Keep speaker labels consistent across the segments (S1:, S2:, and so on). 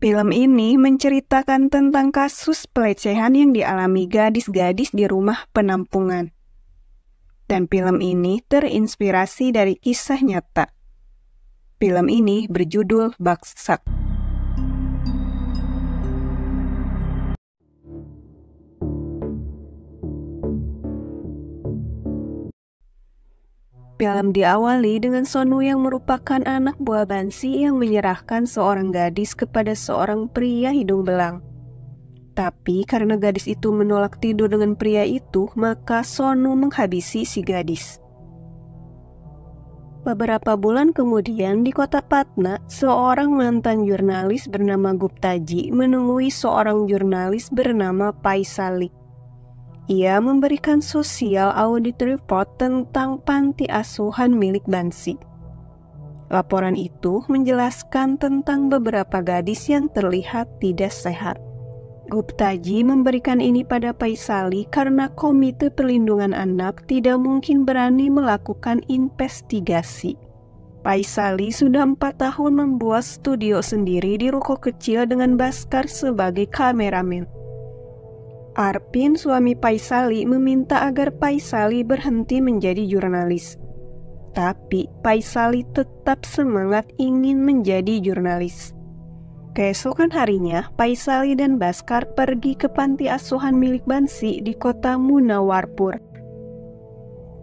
S1: Film ini menceritakan tentang kasus pelecehan yang dialami gadis-gadis di rumah penampungan. Dan film ini terinspirasi dari kisah nyata. Film ini berjudul Baksak. Film diawali dengan Sonu yang merupakan anak buah Bansi yang menyerahkan seorang gadis kepada seorang pria hidung belang. Tapi karena gadis itu menolak tidur dengan pria itu, maka Sonu menghabisi si gadis. Beberapa bulan kemudian di kota Patna, seorang mantan jurnalis bernama Guptaji menemui seorang jurnalis bernama Paisali. Ia memberikan sosial audit report tentang panti asuhan milik Bansi. Laporan itu menjelaskan tentang beberapa gadis yang terlihat tidak sehat. Guptaji memberikan ini pada Paisali karena Komite Perlindungan Anak tidak mungkin berani melakukan investigasi. Paisali sudah 4 tahun membuat studio sendiri di ruko kecil dengan Baskar sebagai kameramen. Arpin, suami Paisali, meminta agar Paisali berhenti menjadi jurnalis. Tapi Paisali tetap semangat ingin menjadi jurnalis. Keesokan harinya, Paisali dan Baskar pergi ke panti asuhan milik Bansi di kota Munawarpur.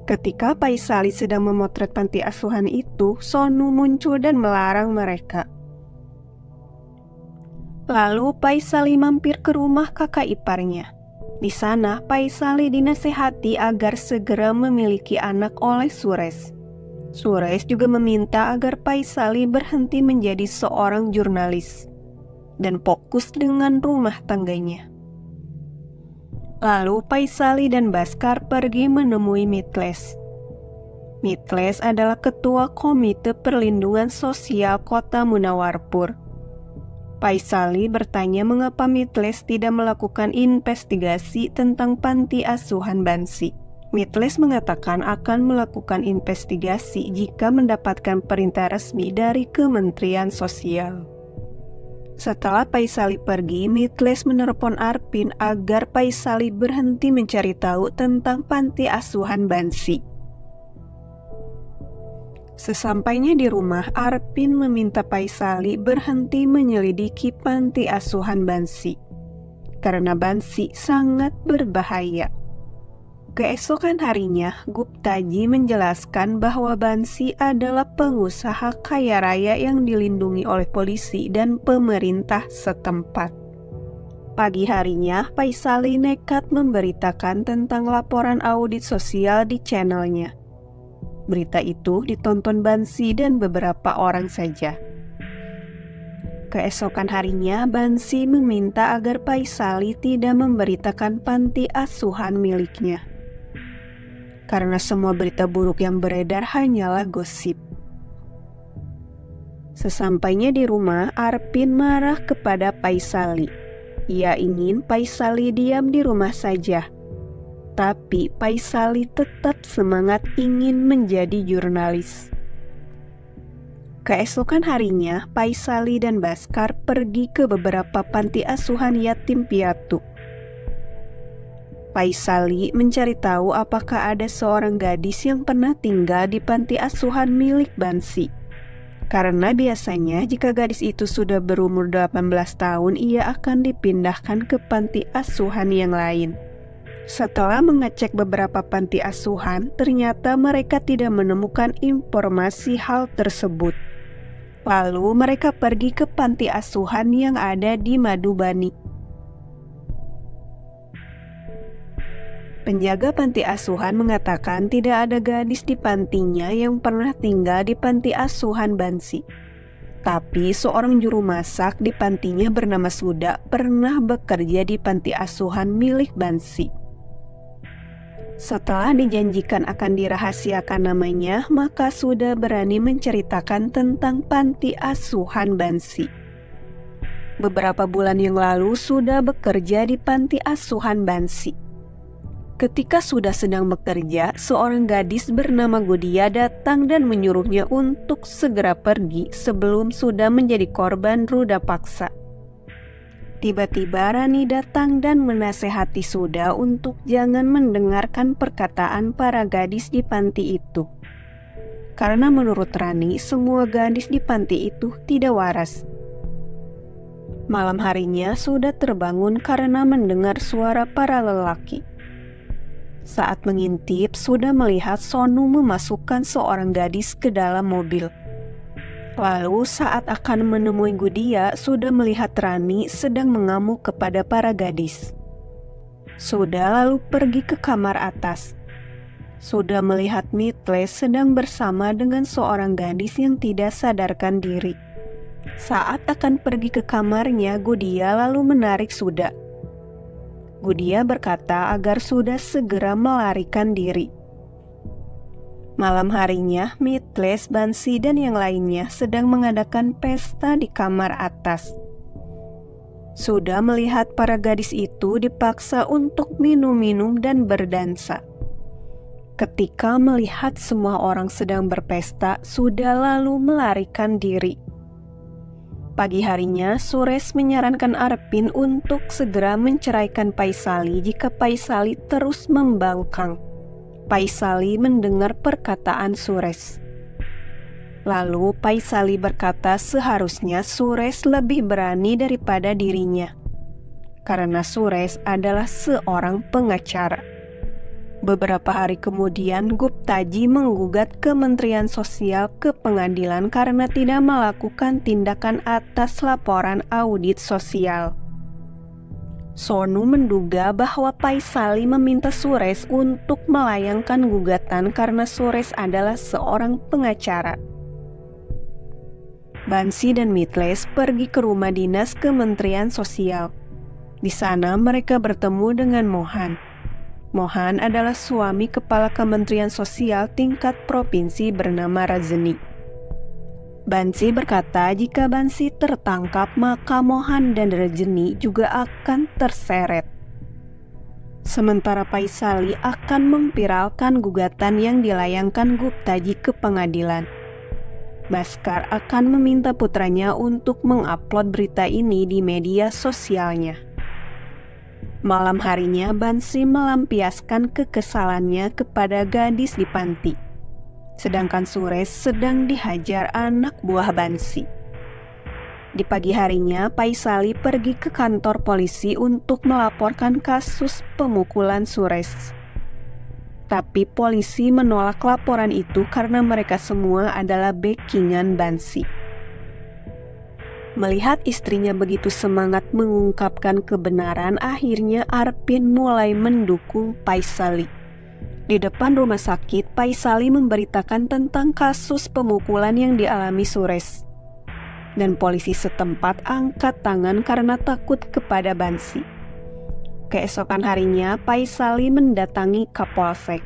S1: Ketika Paisali sedang memotret panti asuhan itu, Sonu muncul dan melarang mereka. Lalu Paisali mampir ke rumah kakak iparnya. Di sana, Paisali dinasehati agar segera memiliki anak oleh Suresh. Suresh juga meminta agar Paisali berhenti menjadi seorang jurnalis dan fokus dengan rumah tangganya. Lalu Paisali dan Baskar pergi menemui Mitles. Mitles adalah ketua Komite Perlindungan Sosial Kota Munawarpur. Paisali bertanya mengapa Mitles tidak melakukan investigasi tentang panti asuhan Bansi. Mitles mengatakan akan melakukan investigasi jika mendapatkan perintah resmi dari Kementerian Sosial. Setelah Paisali pergi, Mitles menelepon Arpin agar Paisali berhenti mencari tahu tentang panti asuhan Bansi. Sesampainya di rumah, Arpin meminta Paisali berhenti menyelidiki panti asuhan Bansi, karena Bansi sangat berbahaya. Keesokan harinya, Guptaji menjelaskan bahwa Bansi adalah pengusaha kaya raya yang dilindungi oleh polisi dan pemerintah setempat. Pagi harinya, Paisali nekat memberitakan tentang laporan audit sosial di channelnya. Berita itu ditonton Bansi dan beberapa orang saja. Keesokan harinya, Bansi meminta agar Paisali tidak memberitakan panti asuhan miliknya, karena semua berita buruk yang beredar hanyalah gosip. Sesampainya di rumah, Arpin marah kepada Paisali. Ia ingin Paisali diam di rumah saja. Tapi Paisali tetap semangat ingin menjadi jurnalis. Keesokan harinya, Paisali dan Baskar pergi ke beberapa panti asuhan yatim piatu. Paisali mencari tahu apakah ada seorang gadis yang pernah tinggal di panti asuhan milik Bansi. Karena biasanya jika gadis itu sudah berumur 18 tahun, ia akan dipindahkan ke panti asuhan yang lain. Setelah mengecek beberapa panti asuhan, ternyata mereka tidak menemukan informasi hal tersebut. Lalu mereka pergi ke panti asuhan yang ada di Madubani. Penjaga panti asuhan mengatakan tidak ada gadis di pantinya yang pernah tinggal di panti asuhan Bansi. Tapi seorang juru masak di pantinya bernama Suda pernah bekerja di panti asuhan milik Bansi. Setelah dijanjikan akan dirahasiakan namanya, maka Suda berani menceritakan tentang panti asuhan Bansi. Beberapa bulan yang lalu, Suda bekerja di panti asuhan Bansi. Ketika Suda sedang bekerja, seorang gadis bernama Godia datang dan menyuruhnya untuk segera pergi sebelum Suda menjadi korban ruda paksa. Tiba-tiba Rani datang dan menasehati Suda untuk jangan mendengarkan perkataan para gadis di panti itu. Karena menurut Rani, semua gadis di panti itu tidak waras. Malam harinya Suda terbangun karena mendengar suara para lelaki. Saat mengintip, Suda melihat Sonu memasukkan seorang gadis ke dalam mobil. Lalu saat akan menemui Gudia, Suda melihat Rani sedang mengamuk kepada para gadis. Suda lalu pergi ke kamar atas. Suda melihat Mitles sedang bersama dengan seorang gadis yang tidak sadarkan diri. Saat akan pergi ke kamarnya, Gudia lalu menarik Suda. Gudia berkata agar Suda segera melarikan diri. Malam harinya, Mitles, Bansi, dan yang lainnya sedang mengadakan pesta di kamar atas. Suda melihat para gadis itu dipaksa untuk minum-minum dan berdansa. Ketika melihat semua orang sedang berpesta, Suda lalu melarikan diri. Pagi harinya, Suresh menyarankan Arpin untuk segera menceraikan Paisali jika Paisali terus membangkang. Paisali mendengar perkataan Suresh. Lalu Paisali berkata seharusnya Suresh lebih berani daripada dirinya, karena Suresh adalah seorang pengacara. Beberapa hari kemudian, Guptaji menggugat Kementerian Sosial ke pengadilan karena tidak melakukan tindakan atas laporan audit sosial. Sonu menduga bahwa Paisali meminta Suresh untuk melayangkan gugatan karena Suresh adalah seorang pengacara. Bansi dan Mitles pergi ke rumah dinas Kementerian Sosial. Di sana mereka bertemu dengan Mohan. Mohan adalah suami kepala Kementerian Sosial tingkat provinsi bernama Rajani. Bansi berkata jika Bansi tertangkap maka Mohan dan Rajani juga akan terseret. Sementara Paisali akan memviralkan gugatan yang dilayangkan Guptaji ke pengadilan. Bhaskar akan meminta putranya untuk mengupload berita ini di media sosialnya. Malam harinya, Bansi melampiaskan kekesalannya kepada gadis di panti. Sedangkan Suresh sedang dihajar anak buah Bansi. Di pagi harinya, Paisali pergi ke kantor polisi untuk melaporkan kasus pemukulan Suresh. Tapi polisi menolak laporan itu karena mereka semua adalah backingan Bansi. Melihat istrinya begitu semangat mengungkapkan kebenaran, akhirnya Arpin mulai mendukung Paisali. Di depan rumah sakit, Paisali memberitakan tentang kasus pemukulan yang dialami Suresh. Dan polisi setempat angkat tangan karena takut kepada Bansi. Keesokan harinya, Paisali mendatangi Kapolsek.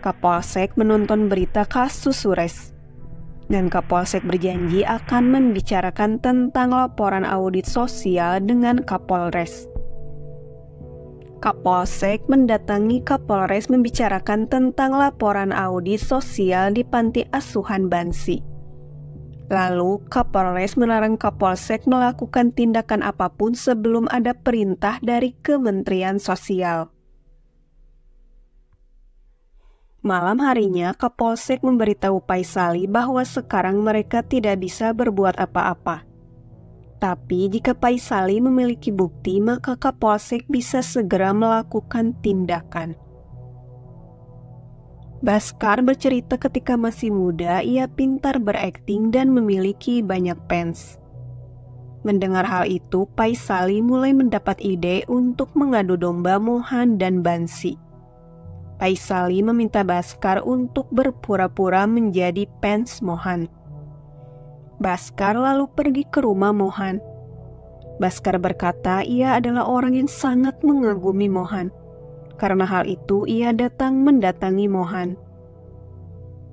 S1: Kapolsek menonton berita kasus Suresh. Dan Kapolsek berjanji akan membicarakan tentang laporan audit sosial dengan Kapolres. Kapolsek mendatangi Kapolres membicarakan tentang laporan audit sosial di panti asuhan Bansi. Lalu Kapolres melarang Kapolsek melakukan tindakan apapun sebelum ada perintah dari Kementerian Sosial. Malam harinya, Kapolsek memberitahu Paisali bahwa sekarang mereka tidak bisa berbuat apa-apa. Tapi jika Paisali memiliki bukti, maka Kapolsek bisa segera melakukan tindakan. Bhaskar bercerita ketika masih muda, ia pintar berakting dan memiliki banyak fans. Mendengar hal itu, Paisali mulai mendapat ide untuk mengadu domba Mohan dan Bansi. Paisali meminta Bhaskar untuk berpura-pura menjadi fans Mohan. Bhaskar lalu pergi ke rumah Mohan. Bhaskar berkata ia adalah orang yang sangat mengagumi Mohan. Karena hal itu ia datang mendatangi Mohan.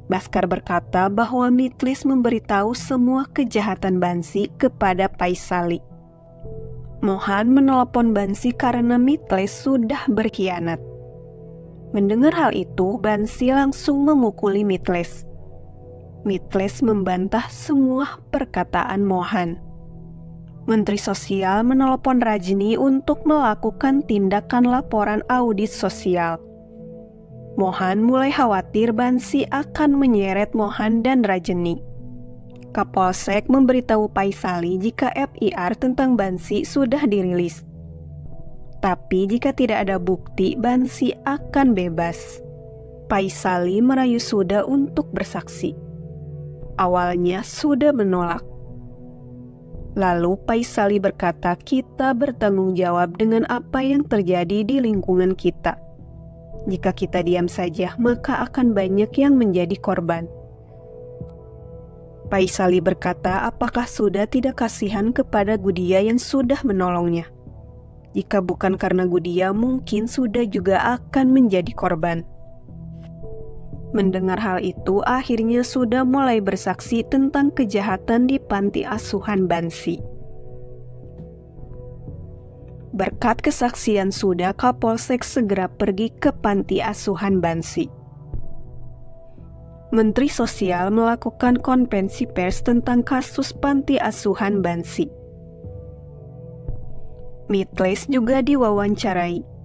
S1: Bhaskar berkata bahwa Mitles memberitahu semua kejahatan Bansi kepada Paisali. Mohan menelepon Bansi karena Mitles sudah berkhianat. Mendengar hal itu, Bansi langsung memukuli Mitles. Mitles membantah semua perkataan Mohan. Menteri Sosial menelepon Rajni untuk melakukan tindakan laporan audit sosial. Mohan mulai khawatir Bansi akan menyeret Mohan dan Rajni. Kapolsek memberitahu Paisali jika FIR tentang Bansi sudah dirilis. Tapi jika tidak ada bukti, Bansi akan bebas. Paisali merayu Suda untuk bersaksi. Awalnya Suda menolak. Lalu Paisali berkata kita bertanggung jawab dengan apa yang terjadi di lingkungan kita. Jika kita diam saja, maka akan banyak yang menjadi korban. Paisali berkata apakah Suda tidak kasihan kepada Gudia yang sudah menolongnya. Jika bukan karena Gudia, mungkin Suda juga akan menjadi korban. Mendengar hal itu, akhirnya Suda mulai bersaksi tentang kejahatan di panti asuhan Bansi. Berkat kesaksian Suda, Kapolsek segera pergi ke panti asuhan Bansi. Menteri Sosial melakukan konferensi pers tentang kasus panti asuhan Bansi. Mitles juga diwawancarai.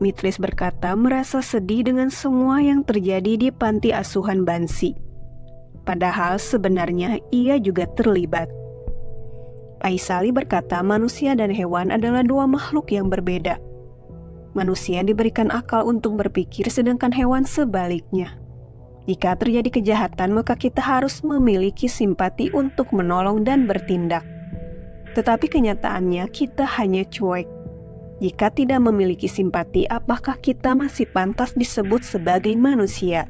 S1: Mitlis berkata merasa sedih dengan semua yang terjadi di panti asuhan Bansi. Padahal sebenarnya ia juga terlibat. Paisali berkata manusia dan hewan adalah dua makhluk yang berbeda. Manusia diberikan akal untuk berpikir sedangkan hewan sebaliknya. Jika terjadi kejahatan maka kita harus memiliki simpati untuk menolong dan bertindak. Tetapi kenyataannya kita hanya cuek. Jika tidak memiliki simpati, apakah kita masih pantas disebut sebagai manusia?